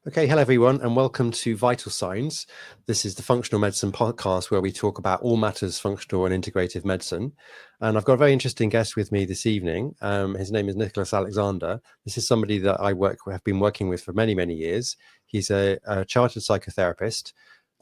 Okay, hello everyone, and welcome to Vital Signs. This is the Functional Medicine podcast where we talk about all matters functional and integrative medicine. And I've got a very interesting guest with me this evening. His name is Nicholas Alexander. This is somebody that have been working with for many, many years. He's a chartered psychotherapist,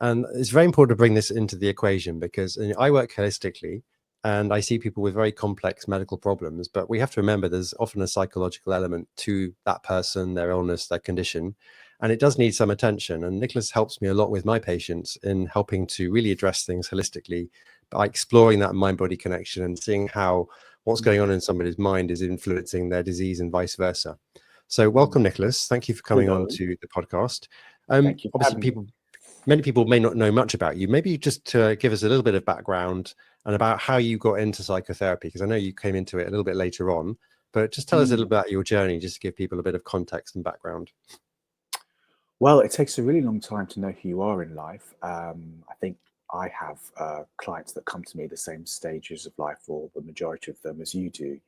and it's very important to bring this into the equation because I work holistically. And I see people with very complex medical problems, but we have to remember there's often a psychological element to that person, their illness, their condition. And it does need some attention. And Nicholas helps me a lot with my patients in helping to really address things holistically by exploring that mind-body connection and seeing how what's going on in somebody's mind is influencing their disease and vice versa. So welcome, Nicholas. Thank you for coming on to the podcast. Thank you. Obviously, many people may not know much about you. Maybe just to give us a little bit of background and about how you got into psychotherapy, because I know you came into it a little bit later on, but just tell us a little about your journey, just to give people a bit of context and background. Well, it takes a really long time to know who you are in life. I think I have clients that come to me the same stages of life, or the majority of them, as you do.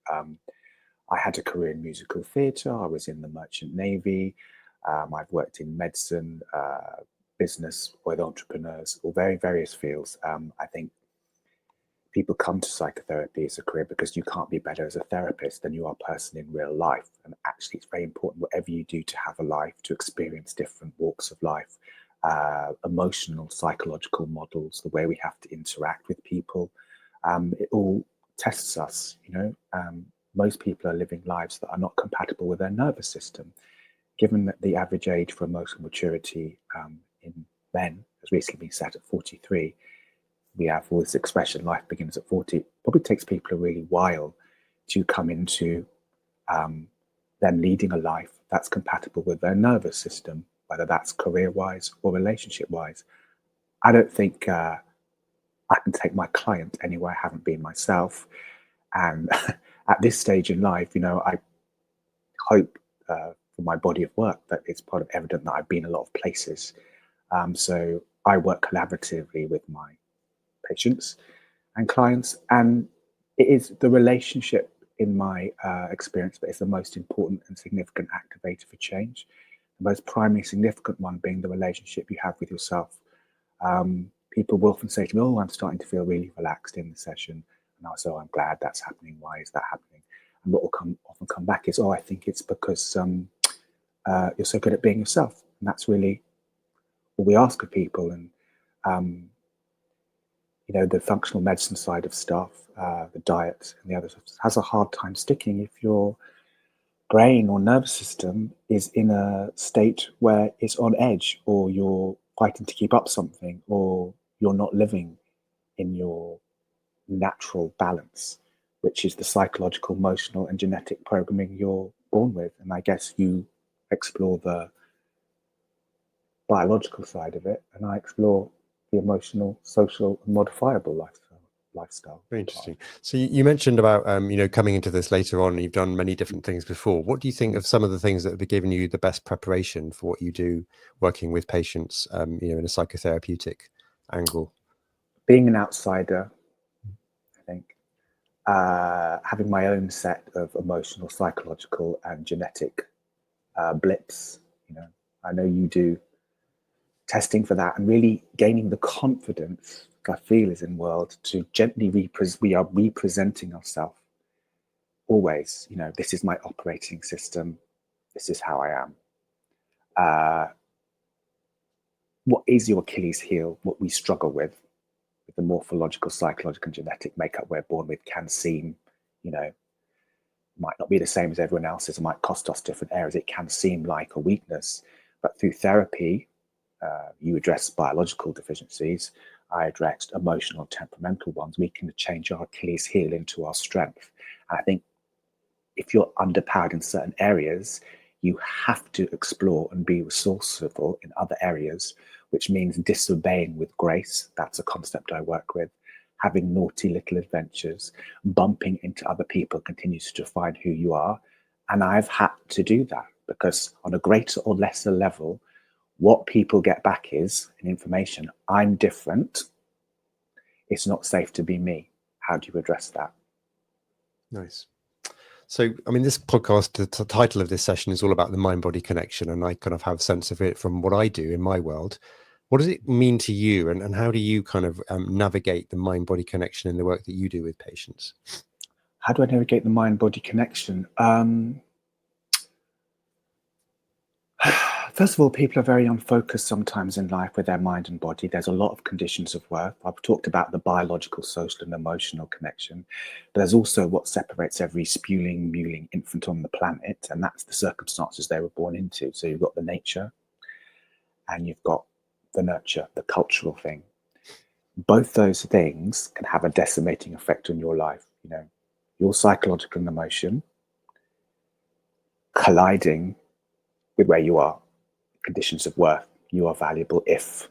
I had a career in musical theatre. I was in the Merchant Navy. I've worked in medicine, business with entrepreneurs, or various fields. I think people come to psychotherapy as a career because you can't be better as a therapist than you are a person in real life. And actually, it's very important, whatever you do, to have a life, to experience different walks of life, emotional, psychological models, the way we have to interact with people. It all tests us. Most people are living lives that are not compatible with their nervous system. Given that the average age for emotional maturity in men has recently been set at 43, we have all this expression, life begins at 40. It probably takes people a really while to come into them leading a life that's compatible with their nervous system, whether that's career-wise or relationship-wise. I don't think I can take my client anywhere I haven't been myself. And at this stage in life, I hope for my body of work that it's part of evident that I've been a lot of places. So I work collaboratively with my patients and clients, and it is the relationship, in my experience, that is the most important and significant activator for change. The most primary significant one being the relationship you have with yourself. People will often say to me, "Oh, I'm starting to feel really relaxed in the session," and I'll say, "Oh, I'm glad that's happening. Why is that happening?" And what will often come back is, "Oh, I think it's because you're so good at being yourself." And that's really what we ask of people. And the functional medicine side of stuff, the diet and the other stuff, has a hard time sticking if your brain or nervous system is in a state where it's on edge, or you're fighting to keep up something, or you're not living in your natural balance, which is the psychological, emotional, and genetic programming you're born with. And I guess you explore the biological side of it, and I explore the emotional, social, and modifiable lifestyle. Very interesting. So you mentioned about coming into this later on. You've done many different things before. What do you think of some of the things that have given you the best preparation for what you do, working with patients, in a psychotherapeutic angle? Being an outsider, I think, having my own set of emotional, psychological, and genetic blips. I know you do testing for that, and really gaining the confidence I feel is in world to gently we are representing ourselves always. This is my operating system. This is how I am. What is your Achilles heel? What we struggle with the morphological, psychological, and genetic makeup we're born with can seem, might not be the same as everyone else's. It might cost us different areas. It can seem like a weakness, but through therapy, you address biological deficiencies. I addressed emotional, temperamental ones. We can change our Achilles heel into our strength. And I think if you're underpowered in certain areas, you have to explore and be resourceful in other areas, which means disobeying with grace. That's a concept I work with. Having naughty little adventures, bumping into other people continues to define who you are. And I've had to do that because on a greater or lesser level, what people get back is an information. I'm different. It's not safe to be me. How do you address that? Nice. So, I mean, this podcast, the title of this session is all about the mind-body connection, and I kind of have a sense of it from what I do in my world. What does it mean to you, and how do you kind of navigate the mind-body connection in the work that you do with patients? How do I navigate the mind-body connection? First of all, people are very unfocused sometimes in life with their mind and body. There's a lot of conditions of worth. I've talked about the biological, social, and emotional connection, but there's also what separates every spuling, mewling infant on the planet, and that's the circumstances they were born into. So you've got the nature, and you've got the nurture, the cultural thing. Both those things can have a decimating effect on your life. You know, your psychological and emotion colliding with where you are, conditions of worth. You are valuable if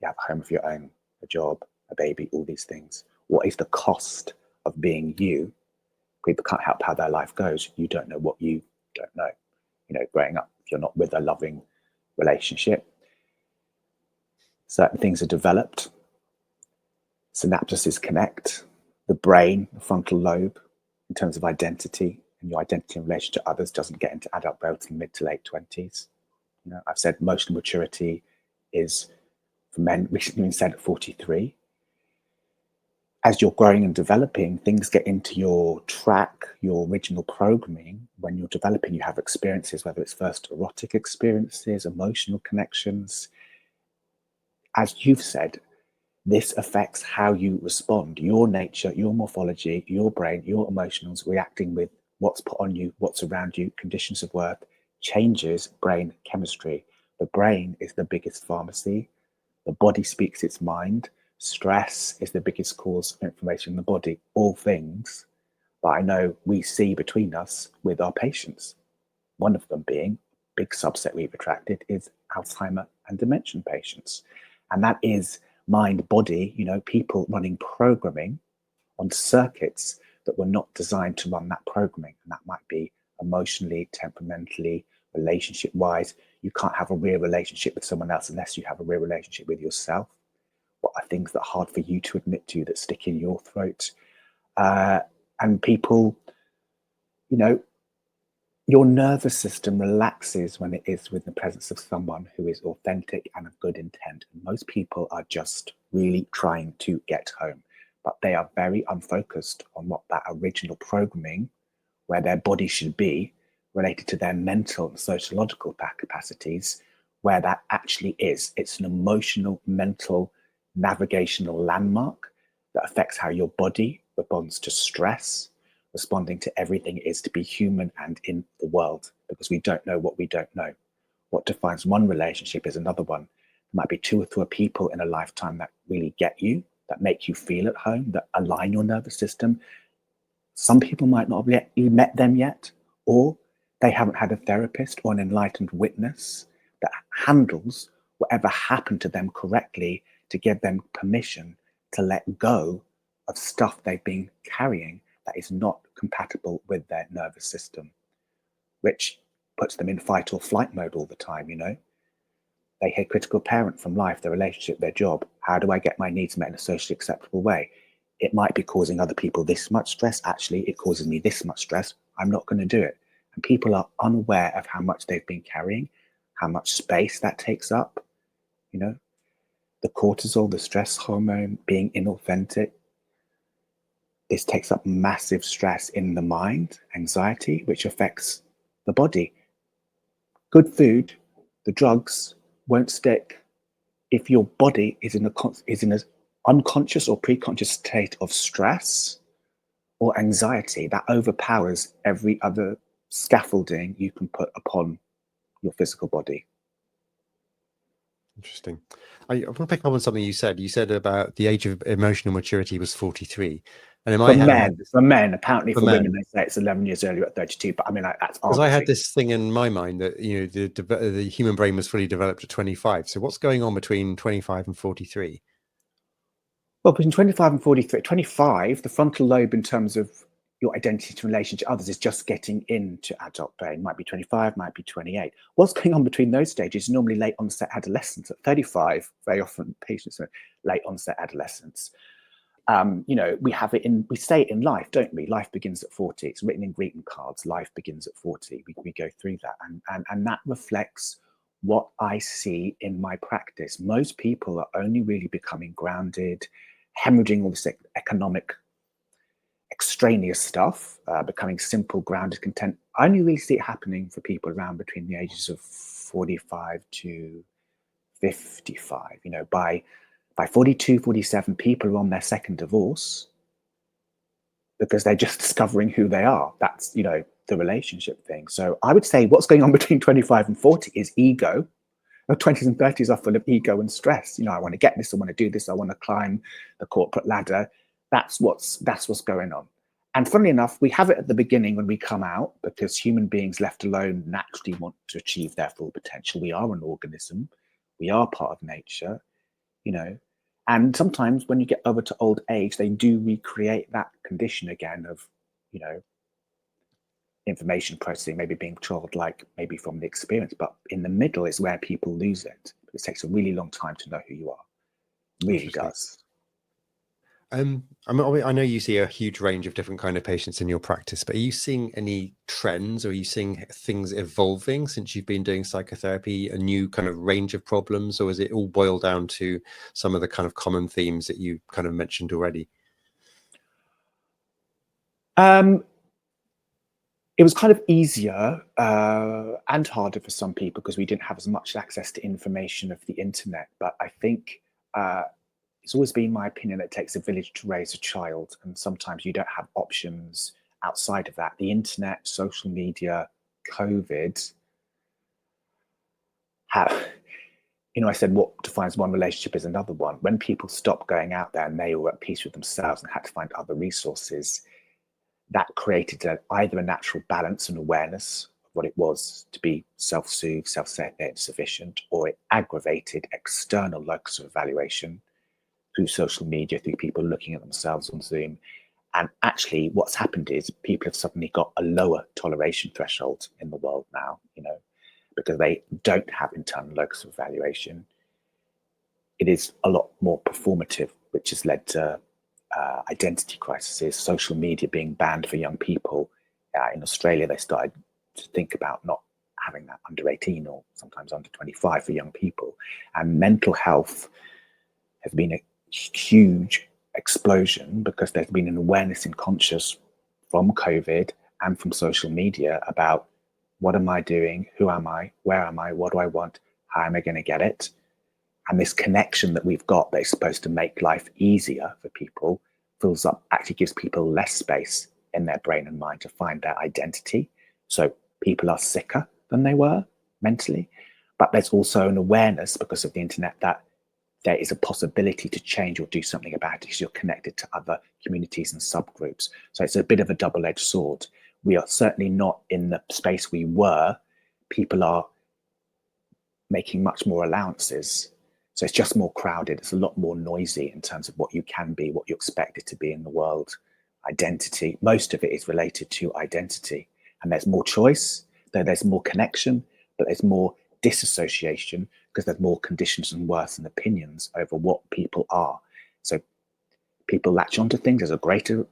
you have a home of your own, a job, a baby, all these things. What is the cost of being you? People can't help how their life goes. You don't know what you don't know. You know, growing up, if you're not with a loving relationship, certain things are developed. Synapses connect. The brain, the frontal lobe, in terms of identity, and your identity in relation to others doesn't get into adult growth until mid to late 20s. You know, I've said emotional maturity is, for men, recently been said at 43. As you're growing and developing, things get into your track, your original programming. When you're developing, you have experiences, whether it's first erotic experiences, emotional connections. As you've said, this affects how you respond, your nature, your morphology, your brain, your emotions reacting with what's put on you, what's around you, conditions of worth, changes brain chemistry. The brain is the biggest pharmacy. The body speaks its mind. Stress is the biggest cause of inflammation in the body. All things that I know we see between us with our patients. One of them being, big subset we've attracted, is Alzheimer and dementia patients. And that is mind body, you know, people running programming on circuits that were not designed to run that programming. And that might be emotionally, temperamentally, relationship wise. You can't have a real relationship with someone else unless you have a real relationship with yourself. What are things that are hard for you to admit to, that stick in your throat? And people, you know, your nervous system relaxes when it is with the presence of someone who is authentic and of good intent. And most people are just really trying to get home, but they are very unfocused on what that original programming, where their body should be, related to their mental and sociological capacities, where that actually is. It's an emotional, mental, navigational landmark that affects how your body responds to stress, responding to everything it is to be human and in the world, because we don't know what we don't know. What defines one relationship is another one. There might be 2 or 3 people in a lifetime that really get you, that make you feel at home, that align your nervous system. Some people might not have yet met them yet, or they haven't had a therapist or an enlightened witness that handles whatever happened to them correctly to give them permission to let go of stuff they've been carrying that is not compatible with their nervous system, which puts them in fight or flight mode all the time, you know? They hear critical parent from life, their relationship, their job. How do I get my needs met in a socially acceptable way? It might be causing other people this much stress. Actually, it causes me this much stress. I'm not going to do it. And people are unaware of how much they've been carrying, how much space that takes up. You know, the cortisol, the stress hormone, being inauthentic. This takes up massive stress in the mind, anxiety, which affects the body. Good food, the drugs won't stick if your body is in an unconscious or preconscious state of stress or anxiety that overpowers every other scaffolding you can put upon your physical body. Interesting. I want to pick up on something you said. You said about the age of emotional maturity was 43. And in my head, I had this, For men, apparently for for men, women, they say it's 11 years earlier at 32, but I mean, that's because I had arbitrary. this thing in my mind that, you know, the human brain was fully developed at 25. So what's going on between 25 and 43? Well, between 25 and 43, 25, the frontal lobe in terms of your identity in relation to others is just getting into adult brain. Might be 25, might be 28. What's going on between those stages is normally late onset adolescence. At 35, very often patients are late onset adolescence. We say it in life, don't we? Life begins at 40. It's written in greeting cards. Life begins at 40. We go through that. And that reflects what I see in my practice. Most people are only really becoming grounded, hemorrhaging all this economic extraneous stuff, becoming simple, grounded, content. I only really see it happening for people around between the ages of 45 to 55. By 42, 47, people are on their second divorce because they're just discovering who they are. That's, the relationship thing. So I would say what's going on between 25 and 40 is ego. The 20s and 30s are full of ego and stress. I want to get this, I want to do this, I want to climb the corporate ladder. That's what's going on. And funnily enough, we have it at the beginning when we come out, because human beings left alone naturally want to achieve their full potential. We are an organism. We are part of nature, and sometimes when you get over to old age, they do recreate that condition again of, information processing, maybe being childlike, maybe from the experience. But in the middle is where people lose it. It takes a really long time to know who you are. It really does. I know you see a huge range of different kind of patients in your practice, but are you seeing any trends, or are you seeing things evolving since you've been doing psychotherapy, a new kind of range of problems, or is it all boiled down to some of the kind of common themes that you kind of mentioned already? It was kind of easier and harder for some people because we didn't have as much access to information of the internet. But I think it's always been my opinion that it takes a village to raise a child, and sometimes you don't have options outside of that. The internet, social media, COVID. I said what defines one relationship is another one. When people stopped going out there and they were at peace with themselves and had to find other resources, that created either a natural balance and awareness of what it was to be self-soothed, self-sufficient, or it aggravated external locus of evaluation through social media, through people looking at themselves on Zoom. And actually what's happened is people have suddenly got a lower toleration threshold in the world now, because they don't have internal locus of evaluation. It is a lot more performative, which has led to identity crises, social media being banned for young people. In Australia, they started to think about not having that under 18 or sometimes under 25 for young people. And mental health has been a huge explosion because there's been an awareness in conscious from COVID and from social media about what am I doing, who am I, where am I, what do I want, how am I going to get it? And this connection that we've got that is supposed to make life easier for people fills up, actually gives people less space in their brain and mind to find their identity. So people are sicker than they were mentally, but there's also an awareness because of the internet that there is a possibility to change or do something about it because you're connected to other communities and subgroups. So it's a bit of a double-edged sword. We are certainly not in the space we were. People are making much more allowances. So it's just more crowded. It's a lot more noisy in terms of what you can be, what you're expected to be in the world. Identity, most of it is related to identity. And there's more choice, there's more connection, but there's more disassociation because there's more conditions and worth and opinions over what people are. So people latch onto things. There's a greater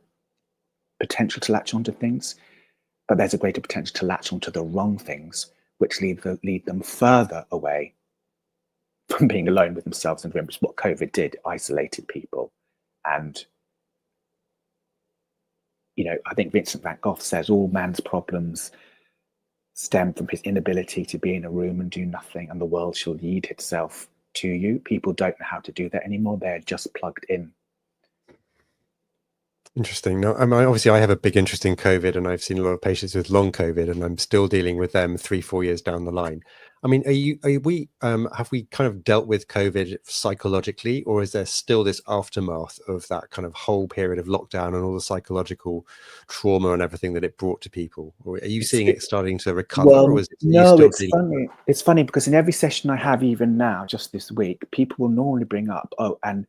potential to latch onto things, but there's a greater potential to latch onto the wrong things, which lead them further away from being alone with themselves and remember what COVID did, isolated people. And, I think Vincent van Gogh says all man's problems stem from his inability to be in a room and do nothing, and the world shall yield itself to you. People don't know how to do that anymore. They're just plugged in. Interesting. No, I mean, obviously I have a big interest in COVID, and I've seen a lot of patients with long COVID, and I'm still dealing with them 3-4 years down the line. I mean, have we kind of dealt with COVID psychologically, or is there still this aftermath of that kind of whole period of lockdown and all the psychological trauma and everything that it brought to people? Or are you seeing it starting to recover? Well, or is it, no, it's funny. It's funny because in every session I have, even now, just this week, people will normally bring up, and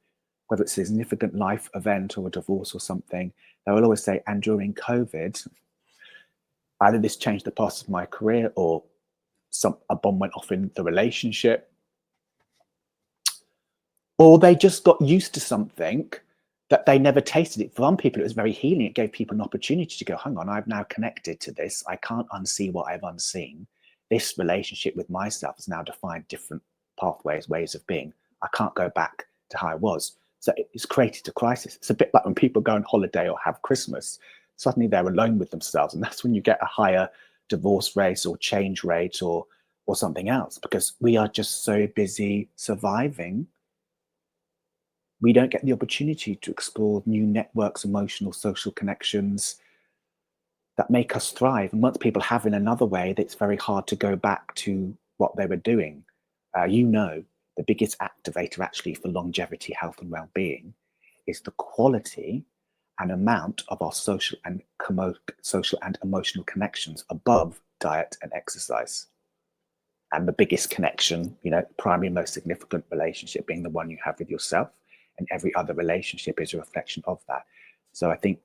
whether it's a significant life event or a divorce or something, they will always say, and during COVID, either this changed the path of my career or a bomb went off in the relationship, or they just got used to something that they never tasted it. For some people, it was very healing. It gave people an opportunity to go, hang on, I've now connected to this. I can't unsee what I've unseen. This relationship with myself has now defined different pathways, ways of being. I can't go back to how I was. So it's created a crisis. It's a bit like when people go on holiday or have Christmas, suddenly they're alone with themselves. And that's when you get a higher divorce rate or change rate or something else, because we are just so busy surviving. We don't get the opportunity to explore new networks, emotional, social connections that make us thrive. And once people have in another way, it's very hard to go back to what they were doing. The biggest activator actually for longevity, health, and well-being is the quality and amount of our social and emotional connections above diet and exercise. And the biggest connection, primary, most significant relationship being the one you have with yourself, and every other relationship is a reflection of that. So I think,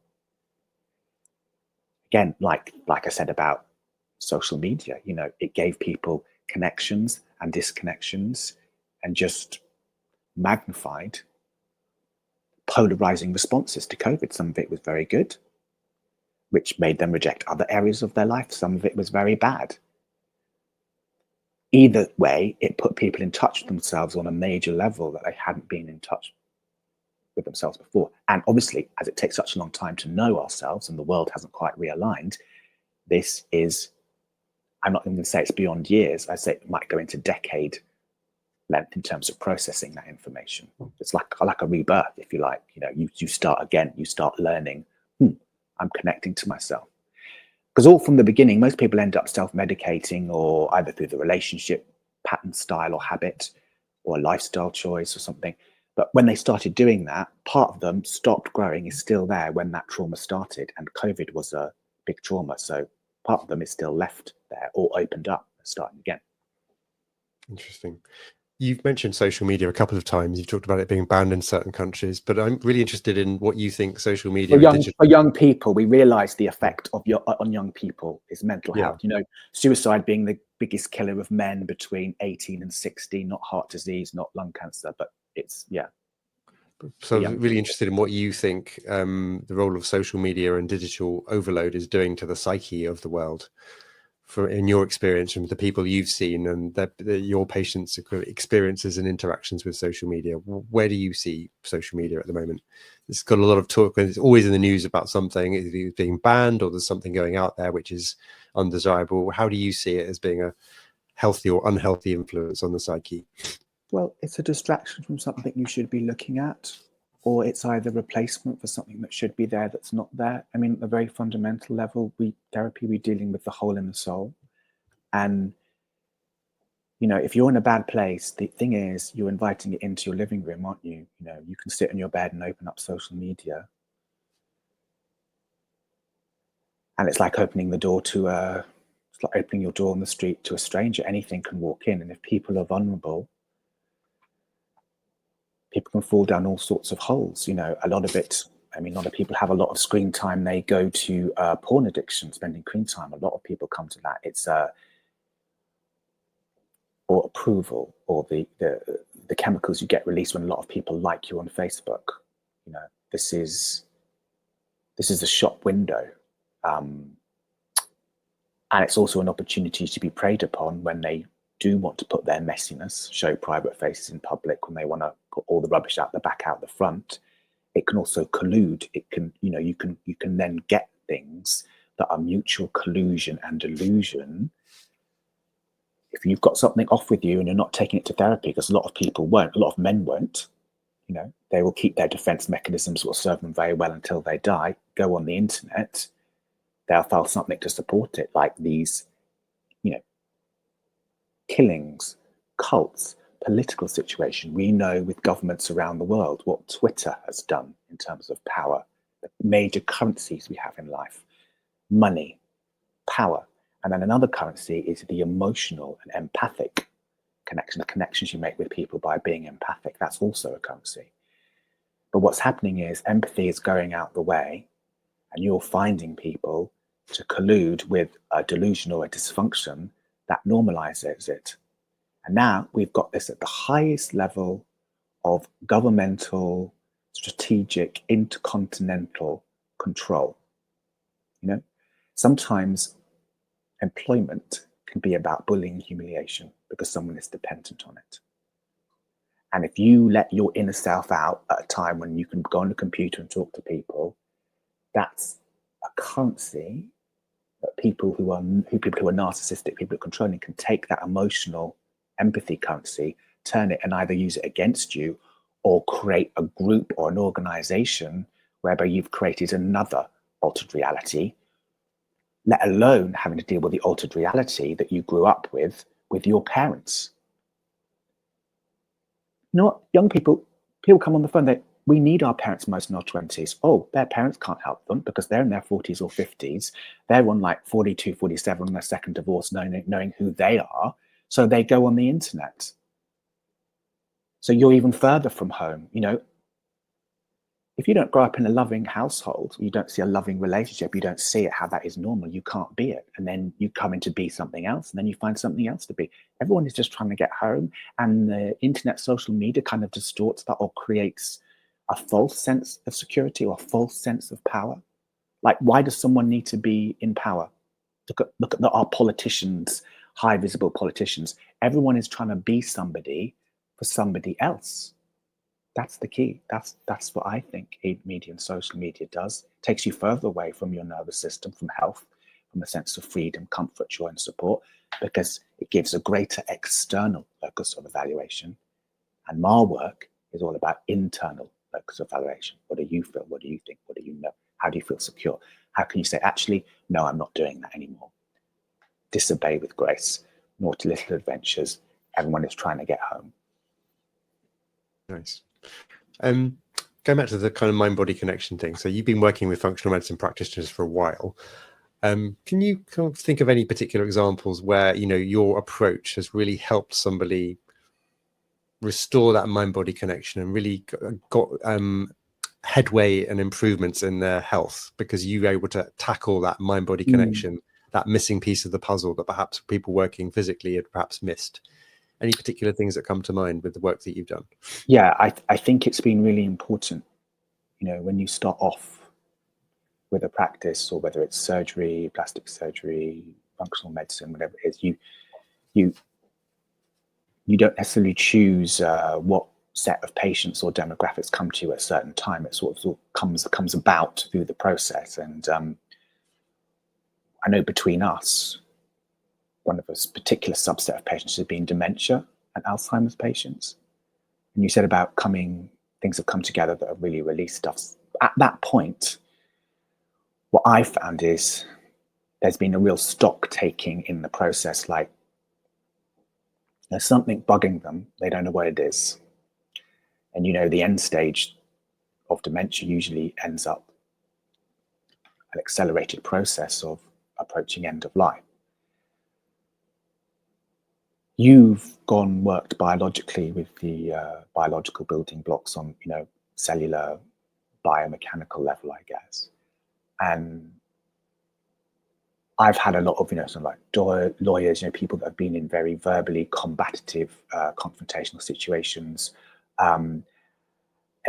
again, like I said about social media, it gave people connections and disconnections and just magnified polarizing responses to COVID. Some of it was very good, which made them reject other areas of their life. Some of it was very bad. Either way, it put people in touch with themselves on a major level that they hadn't been in touch with themselves before. And obviously, as it takes such a long time to know ourselves and the world hasn't quite realigned, this is, I'm not even going to say it's beyond years. I say it might go into decade length in terms of processing that information. It's like a rebirth, if you like. You start again, you start learning, I'm connecting to myself. Because all from the beginning, most people end up self-medicating, or either through the relationship pattern, style, or habit, or a lifestyle choice or something. But when they started doing that, part of them stopped growing, is still there when that trauma started. And COVID was a big trauma. So part of them is still left there or opened up, starting again. Interesting. You've mentioned social media a couple of times. You've talked about it being banned in certain countries, but I'm really interested in what you think social media for young people, we realize the effect of on young people is mental health. Suicide being the biggest killer of men between 18 and 60, not heart disease, not lung cancer, but it's, So I'm really interested in what you think the role of social media and digital overload is doing to the psyche of the world, in your experience from the people you've seen and your patients' experiences and interactions with social media. Where do you see social media at the moment? It's got a lot of talk, and it's always in the news about something either being banned or there's something going out there which is undesirable. How do you see it as being a healthy or unhealthy influence on the psyche? Well, it's a distraction from something you should be looking at, or it's either replacement for something that should be there that's not there. I mean, at a very fundamental level, we're dealing with the whole in the soul. And, if you're in a bad place, the thing is, you're inviting it into your living room, aren't you? You can sit in your bed and open up social media. And it's like opening the door it's like opening your door on the street to a stranger. Anything can walk in. And if people are vulnerable, people can fall down all sorts of holes. A lot of it, a lot of people have a lot of screen time. They go to porn addiction, spending screen time. A lot of people come to that. It's or approval, or the chemicals you get released when a lot of people like you on Facebook. This is a shop window. And it's also an opportunity to be preyed upon when they do want to put their messiness, show private faces in public, when they want to put all the rubbish out the back, out the front. It can also collude. It can, you can then get things that are mutual collusion and delusion. If you've got something off with you and you're not taking it to therapy, because a lot of people won't, a lot of men won't, they will keep their defense mechanisms, will serve them very well until they die, go on the internet, they'll file something to support it, like these, killings, cults, political situation. We know with governments around the world what Twitter has done in terms of power, the major currencies we have in life, money, power. And then another currency is the emotional and empathic connection, the connections you make with people by being empathic. That's also a currency. But what's happening is empathy is going out the way, and you're finding people to collude with a delusion or a dysfunction that normalizes it. And now we've got this at the highest level of governmental strategic, intercontinental control. You know, sometimes employment can be about bullying and humiliation because someone is dependent on it. And if you let your inner self out at a time when you can go on the computer and talk to people, that's a currency that people who are narcissistic, people who are controlling, can take that emotional empathy currency, turn it and either use it against you or create a group or an organization whereby you've created another altered reality, let alone having to deal with the altered reality that you grew up with your parents. You know what? Young people come on the phone, we need our parents most in our 20s. Oh, their parents can't help them because they're in their 40s or 50s. They're on like 42, 47 on their second divorce, knowing who they are. So they go on the internet. So you're even further from home. You know, if you don't grow up in a loving household, you don't see a loving relationship, you don't see it, how that is normal, you can't be it. And then you come in to be something else, and then you find something else to be. Everyone is just trying to get home, and the internet, social media kind of distorts that or creates a false sense of security or a false sense of power. Like, why does someone need to be in power? Look at our politicians, high visible politicians. Everyone is trying to be somebody for somebody else. That's the key. That's what I think media and social media does. It takes you further away from your nervous system, from health, from a sense of freedom, comfort, joy, and support, because it gives a greater external locus of evaluation. And my work is all about internal locus of evaluation. What do you feel? What do you think? What do you know? How do you feel secure? How can you say, actually, no, I'm not doing that anymore? Disobey with grace. Naughty little adventures. Everyone is trying to get home. Nice. Going back to the kind of mind-body connection thing. So you've been working with functional medicine practitioners for a while. Can you kind of think of any particular examples where, you know, your approach has really helped somebody restore that mind-body connection and really got headway and improvements in their health because you were able to tackle that mind-body connection, that missing piece of the puzzle that perhaps people working physically had perhaps missed? Any particular things that come to mind with the work that you've done? Yeah, I think it's been really important, you know, when you start off with a practice, or whether it's surgery, plastic surgery, functional medicine, whatever it is, you don't necessarily choose what set of patients or demographics come to you at a certain time. It sort of comes about through the process. And I know between us, one of a particular subset of patients has been dementia and Alzheimer's patients. And you said about things have come together that have really released stuff. At that point, what I found is there's been a real stock taking in the process. Like, there's something bugging them, they don't know what it is. And you know, the end stage of dementia usually ends up an accelerated process of approaching end of life. You've worked biologically with the biological building blocks on, you know, cellular, biomechanical level, I guess. And I've had a lot of, you know, sort of like lawyers, you know, people that have been in very verbally combative, confrontational situations, and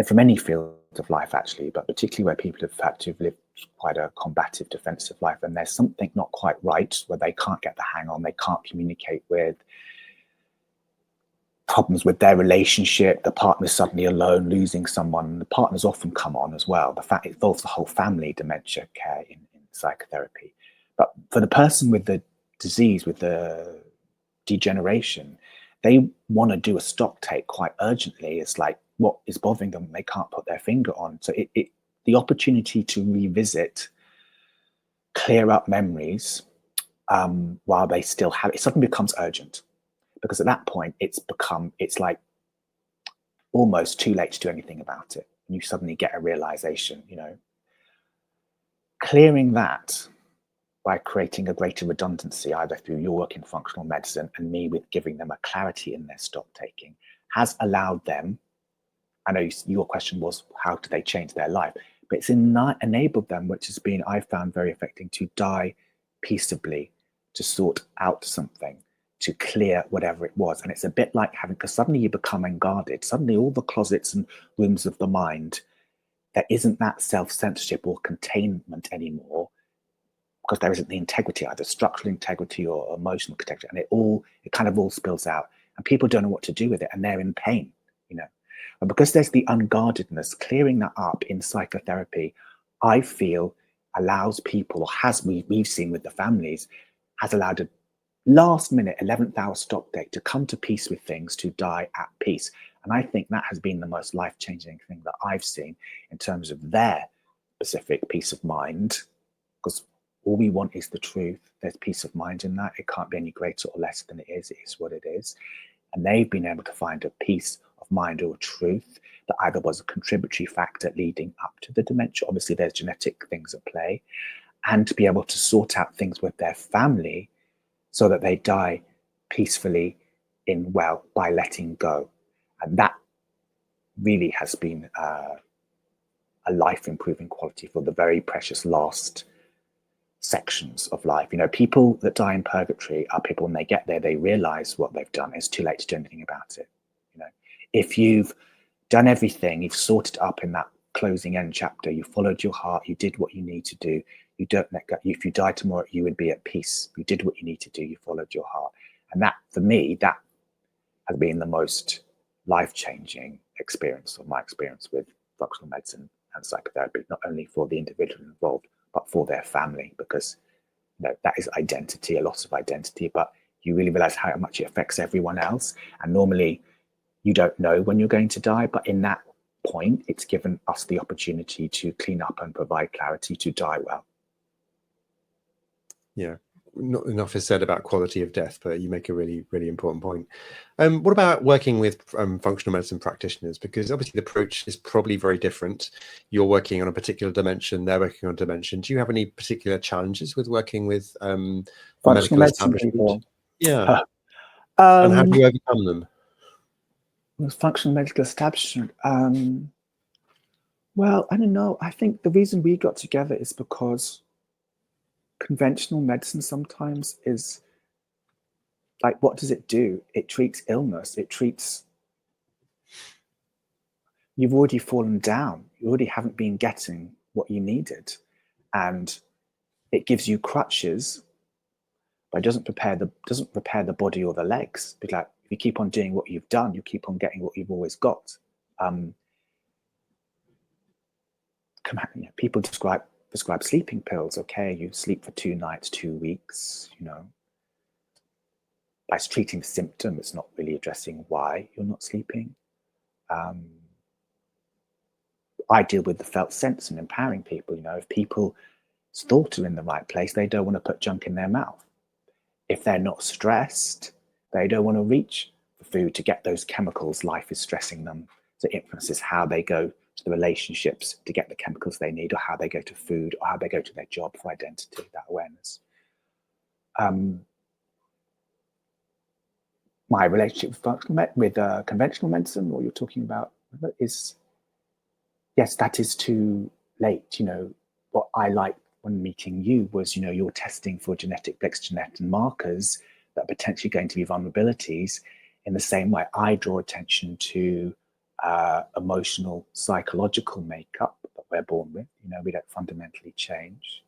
from any field of life, actually, but particularly where people have had to live quite a combative, defensive life, and there's something not quite right, where they can't get the hang on, they can't communicate with, problems with their relationship, the partner's suddenly alone, losing someone. The partners often come on as well. The fact it involves the whole family, dementia care in psychotherapy. But for the person with the disease, with the degeneration, they want to do a stock take quite urgently. It's like, what is bothering them, they can't put their finger on. So the opportunity to revisit, clear up memories while they still have it suddenly becomes urgent. Because at that point, it's like almost too late to do anything about it. And you suddenly get a realization, you know. Clearing that by creating a greater redundancy, either through your work in functional medicine and me with giving them a clarity in their stock taking, has allowed them, I know your question was, how do they change their life? But it's enabled them, which has been, I found, very effective, to die peaceably, to sort out something, to clear whatever it was. And it's a bit like because suddenly you become unguarded. Suddenly all the closets and rooms of the mind there isn't that self-censorship or containment anymore, because there isn't the integrity, either structural integrity or emotional integrity, and it kind of all spills out, and people don't know what to do with it, and they're in pain, you know. And because there's the unguardedness, clearing that up in psychotherapy, I feel allows people, or we've seen with the families, has allowed a last minute 11th hour stop date to come to peace with things, to die at peace. And I think that has been the most life-changing thing that I've seen in terms of their specific peace of mind, because all we want is the truth. There's peace of mind in that. It can't be any greater or less than it is. It is what it is. And they've been able to find a peace of mind or truth that either was a contributory factor leading up to the dementia. Obviously, there's genetic things at play, and to be able to sort out things with their family so that they die peacefully by letting go. And that really has been a life-improving quality for the very precious last sections of life. You know, people that die in purgatory are people, when they get there, they realize what they've done. It's too late to do anything about it. You know, if you've done everything, you've sorted up in that closing end chapter, you followed your heart, you did what you need to do, you don't let go. If you died tomorrow, you would be at peace. You did what you need to do, you followed your heart. And that, for me, that has been the most life-changing experience of my experience with functional medicine and psychotherapy, not only for the individual involved, but for their family, because, you know, that is identity, a loss of identity, but you really realize how much it affects everyone else. And normally you don't know when you're going to die, but in that point, it's given us the opportunity to clean up and provide clarity to die well. Yeah, not enough is said about quality of death, but you make a really, really important point. What about working with functional medicine practitioners? Because obviously the approach is probably very different. You're working on a particular dimension, they're working on a dimension. Do you have any particular challenges with working with Functional medical medicine establishment? people. Yeah. And how do you overcome them? Functional medical establishment. Well, I don't know. I think the reason we got together is because conventional medicine sometimes is like, what does it do? It treats illness. It treats, you've already fallen down. You already haven't been getting what you needed. And it gives you crutches, but it doesn't prepare the body or the legs. Because like, if you keep on doing what you've done, you keep on getting what you've always got. People prescribe sleeping pills. Okay, you sleep for 2 nights, 2 weeks, you know. By treating the symptom, it's not really addressing why you're not sleeping. I deal with the felt sense and empowering people. You know, if people's thoughts are in the right place, they don't want to put junk in their mouth. If they're not stressed, they don't want to reach for food to get those chemicals. Life is stressing them. So it influences how they go to the relationships to get the chemicals they need, or how they go to food, or how they go to their job for identity, that awareness. My relationship with conventional medicine, what you're talking about, is, yes, that is too late. You know, what I liked when meeting you was, you know, you're testing for genetic genetic markers that are potentially going to be vulnerabilities. In the same way, I draw attention to emotional, psychological makeup that we're born with. You know, we don't fundamentally change.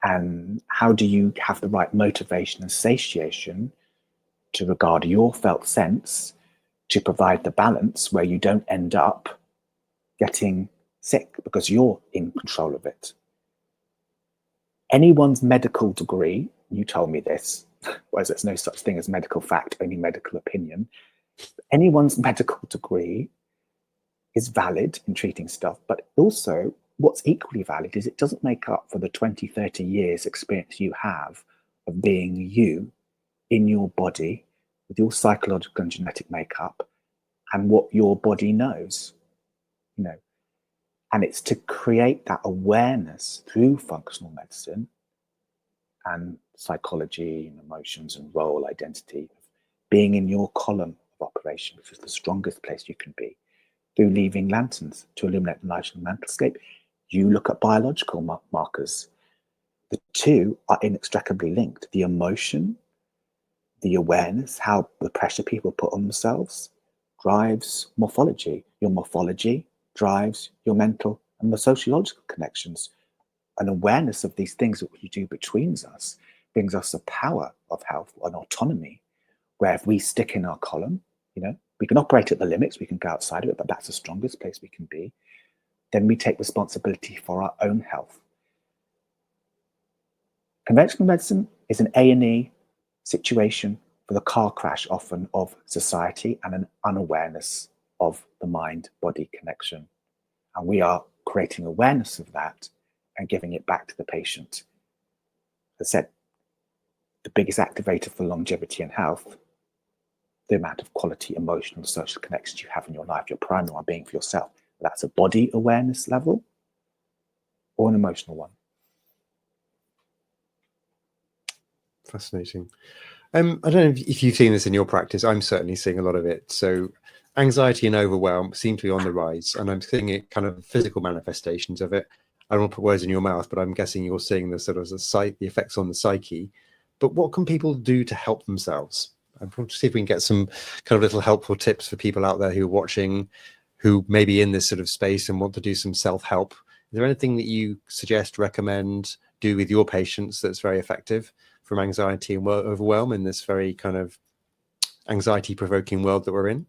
And how do you have the right motivation and satiation to regard your felt sense to provide the balance where you don't end up getting sick because you're in control of it? Anyone's medical degree, you told me this, whereas there's no such thing as medical fact, only medical opinion. Anyone's medical degree is valid in treating stuff, but also what's equally valid is it doesn't make up for the 20, 30 years experience you have of being you in your body with your psychological and genetic makeup and what your body knows, you know. And it's to create that awareness through functional medicine and psychology and emotions and role identity, being in your column of operation, which is the strongest place you can be, through leaving lanterns to illuminate the night landscape. You look at biological markers. The two are inextricably linked. The emotion, the awareness, how the pressure people put on themselves drives morphology. Your morphology drives, your mental and the sociological connections. An awareness of these things that we do between us brings us a power of health and autonomy, where if we stick in our column, we can operate at the limits, we can go outside of it, but that's the strongest place we can be. Then we take responsibility for our own health. Conventional medicine is an A&E situation for the car crash often of society and an unawareness of the mind-body connection. And we are creating awareness of that and giving it back to the patient. As I said, the biggest activator for longevity and health, the amount of quality, emotional, social connections you have in your life, your primary one being for yourself. That's a body awareness level or an emotional one. Fascinating. I don't know if you've seen this in your practice. I'm certainly seeing a lot of it. So anxiety and overwhelm seem to be on the rise, and I'm seeing it kind of physical manifestations of it. I don't want to put words in your mouth, but I'm guessing you're seeing the sort of the effects on the psyche. But what can people do to help themselves? I want to see if we can get some kind of little helpful tips for people out there who are watching, who may be in this sort of space and want to do some self-help. Is there anything that you suggest, recommend, do with your patients that's very effective from anxiety and overwhelm in this very kind of anxiety-provoking world that we're in?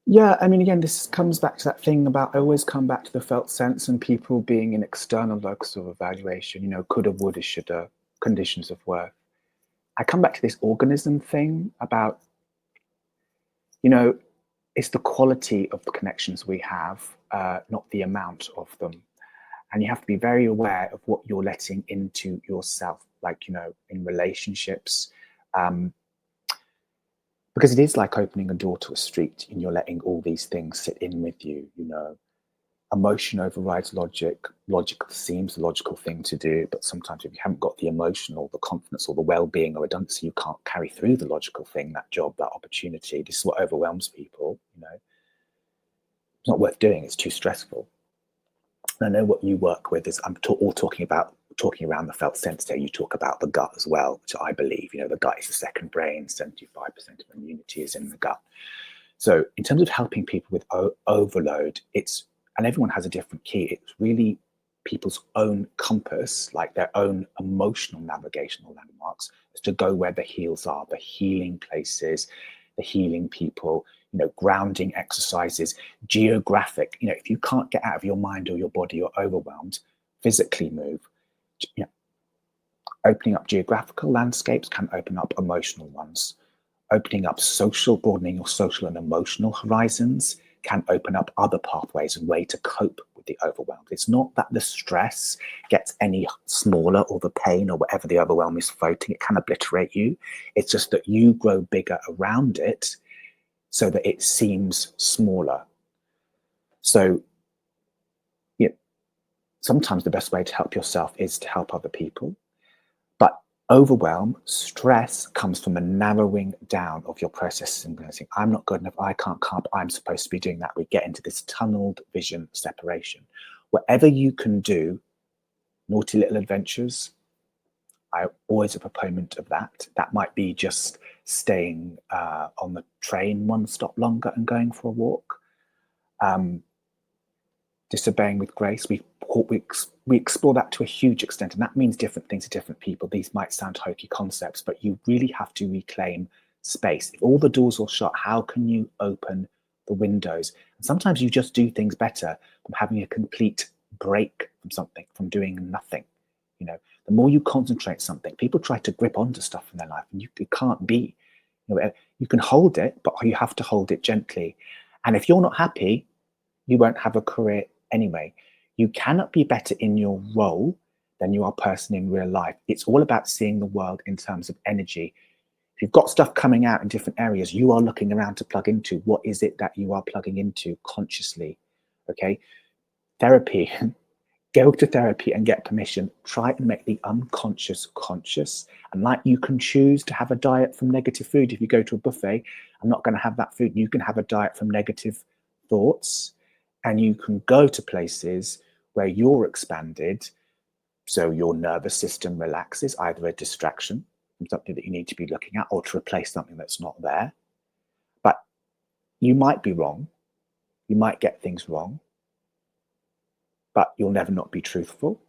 Yeah, I mean, again, this comes back to that thing about, I always come back to the felt sense and people being in external locus of evaluation, coulda, woulda, shoulda, conditions of worth. I come back to this organism thing about, it's the quality of the connections we have, not the amount of them. And you have to be very aware of what you're letting into yourself, like, in relationships. Because it is like opening a door to a street and you're letting all these things sit in with you, Emotion overrides logic. Logic seems the logical thing to do, but sometimes if you haven't got the emotional, the confidence or the well-being or redundancy, you can't carry through the logical thing, that job, that opportunity. This is what overwhelms people, It's not worth doing, it's too stressful. And I know what you work with is, I'm all talking around the felt sense there. You talk about the gut as well, which I believe, the gut is the second brain, 75% of immunity is in the gut. So in terms of helping people with overload, and everyone has a different key. It's really people's own compass, like their own emotional navigational landmarks, as to go where the heals are, the healing places, the healing people, grounding exercises, geographic. If you can't get out of your mind or your body or overwhelmed, physically move. Opening up geographical landscapes can open up emotional ones. Opening up broadening your social and emotional horizons can open up other pathways and way to cope with the overwhelm. It's not that the stress gets any smaller or the pain or whatever the overwhelm is floating, it can obliterate you. It's just that you grow bigger around it so that it seems smaller. So, sometimes the best way to help yourself is to help other people. But overwhelm, stress comes from a narrowing down of your processes and going, I'm not good enough, I can't come, I'm supposed to be doing that. We get into this tunneled vision separation. Whatever you can do, naughty little adventures, I'm always a proponent of that. That might be just staying on the train one stop longer and going for a walk. Disobeying with grace, we explore that to a huge extent, and that means different things to different people. These might sound hokey concepts, but you really have to reclaim space. If all the doors are shut, how can you open the windows? And sometimes you just do things better from having a complete break from something, from doing nothing. The more you concentrate something, people try to grip onto stuff in their life, and it can't be. You can hold it, but you have to hold it gently. And if you're not happy, you won't have a career anyway. You cannot be better in your role than you are person in real life. It's all about seeing the world in terms of energy. If you've got stuff coming out in different areas, you are looking around to plug into. What is it that you are plugging into consciously? Okay. Therapy. Go to therapy and get permission. Try and make the unconscious conscious. And like you can choose to have a diet from negative food. If you go to a buffet, I'm not going to have that food. You can have a diet from negative thoughts. And you can go to places where you're expanded, so your nervous system relaxes, either a distraction from something that you need to be looking at or to replace something that's not there. But you might be wrong. You might get things wrong, but you'll never not be truthful.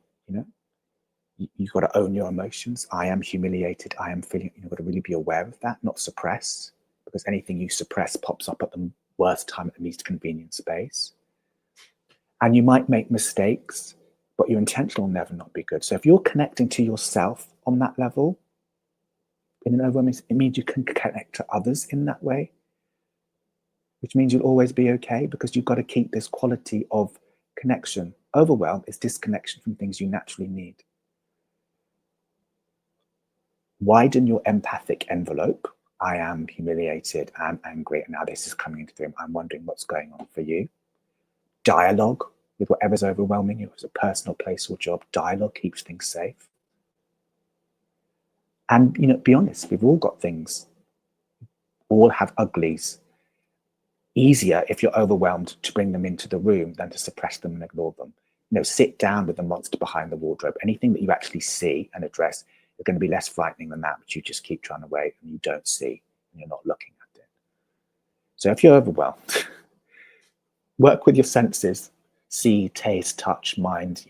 You've got to own your emotions. I am humiliated. I am feeling, you've got to really be aware of that, not suppress, because anything you suppress pops up at the worst time at the least convenient space. And you might make mistakes, but your intention will never not be good. So if you're connecting to yourself on that level, in an overwhelming, it means you can connect to others in that way, which means you'll always be okay, because you've got to keep this quality of connection. Overwhelm is disconnection from things you naturally need. Widen your empathic envelope. I am humiliated, I'm angry, and now this is coming into the room. I'm wondering what's going on for you. Dialogue with whatever's overwhelming you, as a personal place or job. Dialogue keeps things safe. And, be honest, we've all got things. All have uglies. Easier if you're overwhelmed to bring them into the room than to suppress them and ignore them. Sit down with the monster behind the wardrobe. Anything that you actually see and address is going to be less frightening than that, which you just keep trying to wait and you don't see and you're not looking at it. So if you're overwhelmed, work with your senses. See, taste, touch, mind,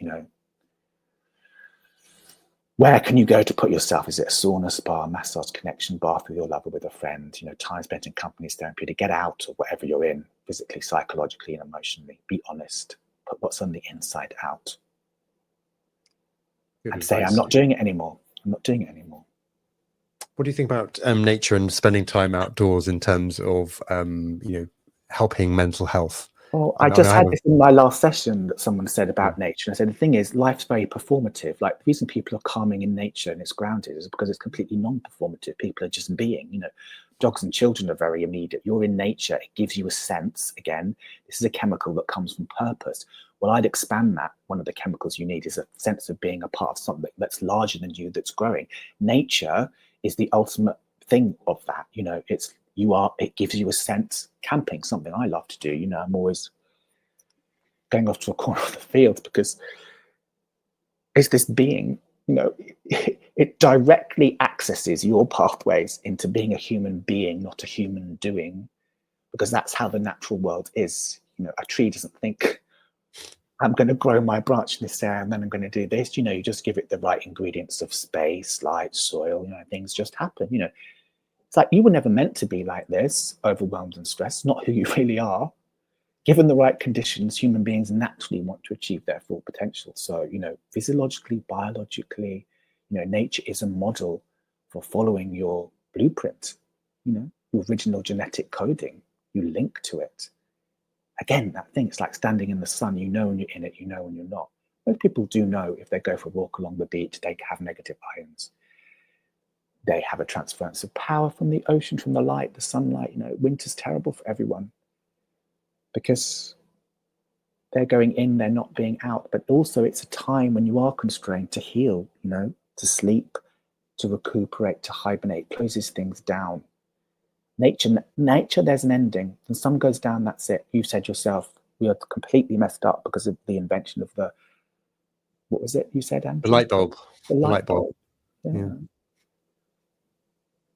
Where can you go to put yourself? Is it a sauna, spa, massage, connection, bath with your lover, with a friend? Time spent in company is therapeutic. Get out of whatever you're in, physically, psychologically, and emotionally. Be honest. Put what's on the inside out. Good and advice. say, I'm not doing it anymore. I'm not doing it anymore. What do you think about nature and spending time outdoors in terms of, helping mental health? Well, I just had this in my last session that someone said about nature. And I said, the thing is, life's very performative. Like, the reason people are calming in nature and it's grounded is because it's completely non-performative. People are just being, dogs and children are very immediate. You're in nature. It gives you a sense. Again, this is a chemical that comes from purpose. Well, I'd expand that. One of the chemicals you need is a sense of being a part of something that's larger than you, that's growing. Nature is the ultimate thing of that. It gives you a sense. Camping, something I love to do. I'm always going off to a corner of the field because it's this being, it directly accesses your pathways into being a human being, not a human doing, because that's how the natural world is. A tree doesn't think, I'm going to grow my branch in this area and then I'm going to do this. You just give it the right ingredients of space, light, soil, things just happen. It's like, you were never meant to be like this, overwhelmed and stressed, not who you really are. Given the right conditions, human beings naturally want to achieve their full potential. So, physiologically, biologically, nature is a model for following your blueprint, your original genetic coding. You link to it. Again, that thing, it's like standing in the sun. You know when you're in it, you know when you're not. Most people do know if they go for a walk along the beach, they have negative ions. They have a transference of power from the ocean, from the light, the sunlight. Winter's terrible for everyone because they're going in, they're not being out. But also it's a time when you are constrained to heal, to sleep, to recuperate, to hibernate, closes things down. Nature, there's an ending. When sun goes down, that's it. You've said yourself, we are completely messed up because of the invention of what was it you said, Andrew? The light bulb. The light bulb. Yeah.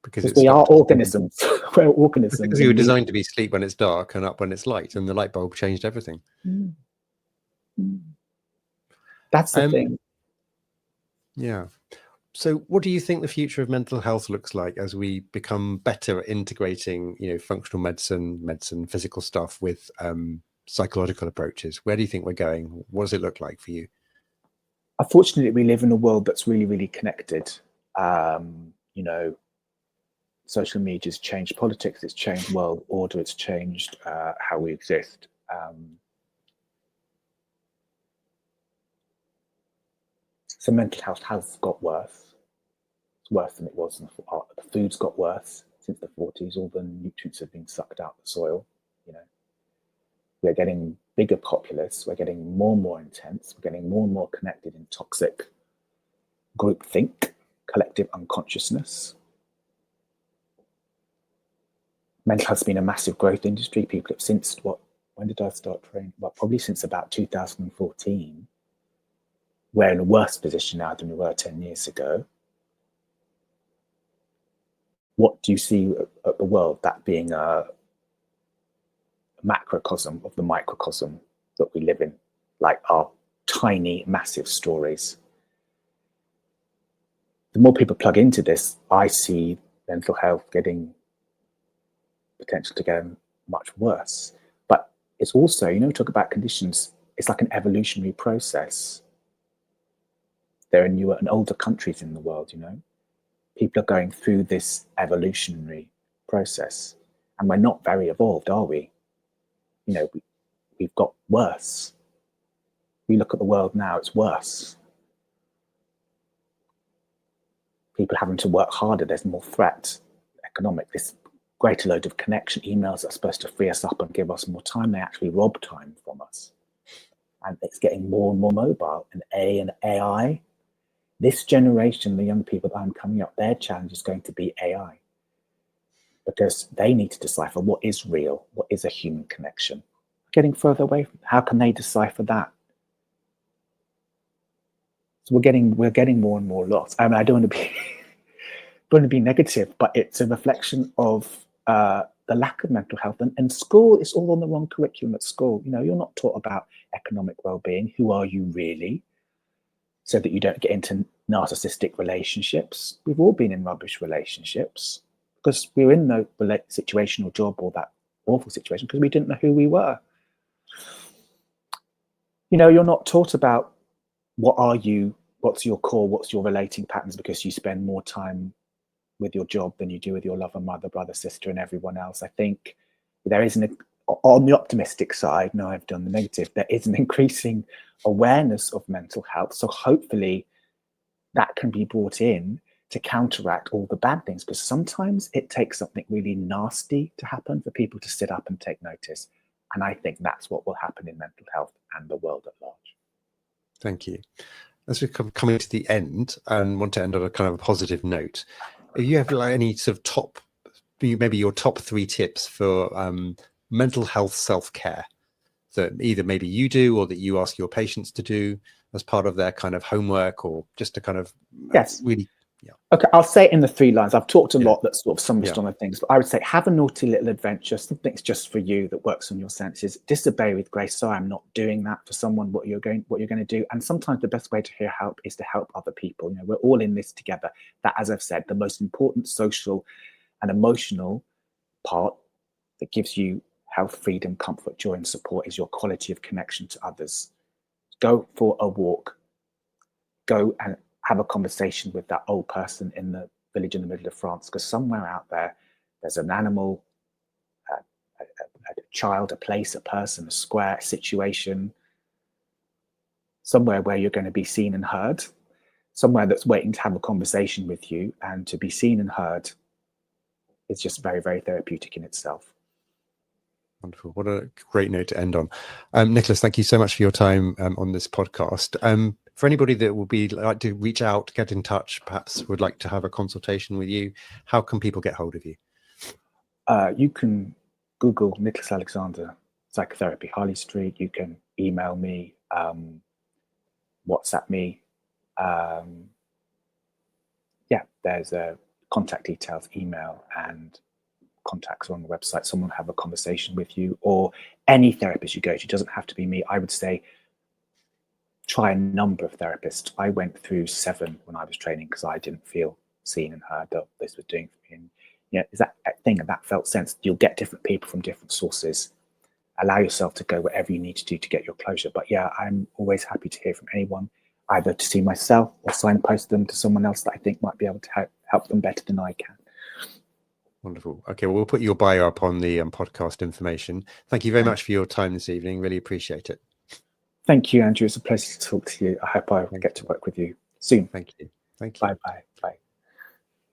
Because we are organisms. We're organisms. Because you were designed to be asleep when it's dark and up when it's light, and the light bulb changed everything. That's the thing. Yeah. So what do you think the future of mental health looks like as we become better at integrating, functional medicine, physical stuff with psychological approaches? Where do you think we're going? What does it look like for you? Unfortunately, we live in a world that's really, really connected. Social media's changed politics, it's changed world order, it's changed how we exist. So mental health has got worse. It's worse than it was. The food's got worse since the 40s. All the nutrients have been sucked out the soil. We're getting bigger populace. We're getting more and more intense. We're getting more and more connected in toxic groupthink, collective unconsciousness. Mental health's been a massive growth industry. People have since when did I start training? Well, probably since about 2014. We're in a worse position now than we were 10 years ago. What do you see at the world? That being a macrocosm of the microcosm that we live in, like our tiny, massive stories. The more people plug into this, I see mental health getting potential to get much worse. But it's also, you know, we talk about conditions, it's like an evolutionary process. There are newer and older countries in the world, you know. People are going through this evolutionary process, and we're not very evolved, are we? You know, we've got worse. We look at the world now, it's worse. People having to work harder, there's more threat, economic, this greater load of connection. Emails are supposed to free us up and give us more time, they actually rob time from us. And it's getting more and more mobile. And AI, this generation, the young people that I'm coming up, their challenge is going to be AI. Because they need to decipher what is real, what is a human connection. Getting further away from, how can they decipher that? So we're getting more and more lost. I mean, I don't want to be negative, but it's a reflection of the lack of mental health. And school is all on the wrong curriculum at school. You know, you're not taught about economic well-being. Who are you really? So that you don't get into narcissistic relationships. We've all been in rubbish relationships because we were in the situation or job or that awful situation because we didn't know who we were. You know, you're not taught about what are you, what's your core, what's your relating patterns, because you spend more time with your job than you do with your lover, mother, brother, sister, and everyone else. I think there is on the optimistic side, no, I've done the negative, there is an increasing awareness of mental health. So hopefully that can be brought in to counteract all the bad things, because sometimes it takes something really nasty to happen for people to sit up and take notice. And I think that's what will happen in mental health and the world at large. Thank you. As we're coming to the end and want to end on a kind of a positive note, if you have like any sort of maybe your top 3 tips for mental health self-care that either maybe you do or that you ask your patients to do as part of their kind of homework, or just to kind of really. Okay, I'll say it in the 3 lines. I've talked a lot that's sort of summed on the things, but I would say have a naughty little adventure, something's just for you that works on your senses. Disobey with grace. Sorry, I'm not doing that for someone, what you're going to do. And sometimes the best way to hear help is to help other people. You know, we're all in this together. That, as I've said, the most important social and emotional part that gives you health, freedom, comfort, joy, and support is your quality of connection to others. Go for a walk. Go and have a conversation with that old person in the village in the middle of France, because somewhere out there, there's an animal, a child, a place, a person, a square, a situation, somewhere where you're going to be seen and heard, somewhere that's waiting to have a conversation with you. And to be seen and heard is just very, very therapeutic in itself. Wonderful. What a great note to end on. Nicholas, thank you so much for your time on this podcast. For anybody that will be like to reach out, get in touch, perhaps would like to have a consultation with you, how can people get hold of you? You can Google Nicholas Alexander Psychotherapy Harley Street. You can email me, WhatsApp me. There's contact details, email, and contacts are on the website. Someone will have a conversation with you, or any therapist you go to. It doesn't have to be me. I would say try a number of therapists. I went through 7 when I was training because I didn't feel seen and heard that this was doing for me. And is that thing, and that felt sense. You'll get different people from different sources. Allow yourself to go wherever you need to do to get your closure. But I'm always happy to hear from anyone, either to see myself or signpost them to someone else that I think might be able to help them better than I can. Wonderful. Okay, well, we'll put your bio up on the podcast information. Thank you very much for your time this evening. Really appreciate it. Thank you, Andrew. It's a pleasure to talk to you. I hope I get to work with you soon. Thank you. Thank you. Bye.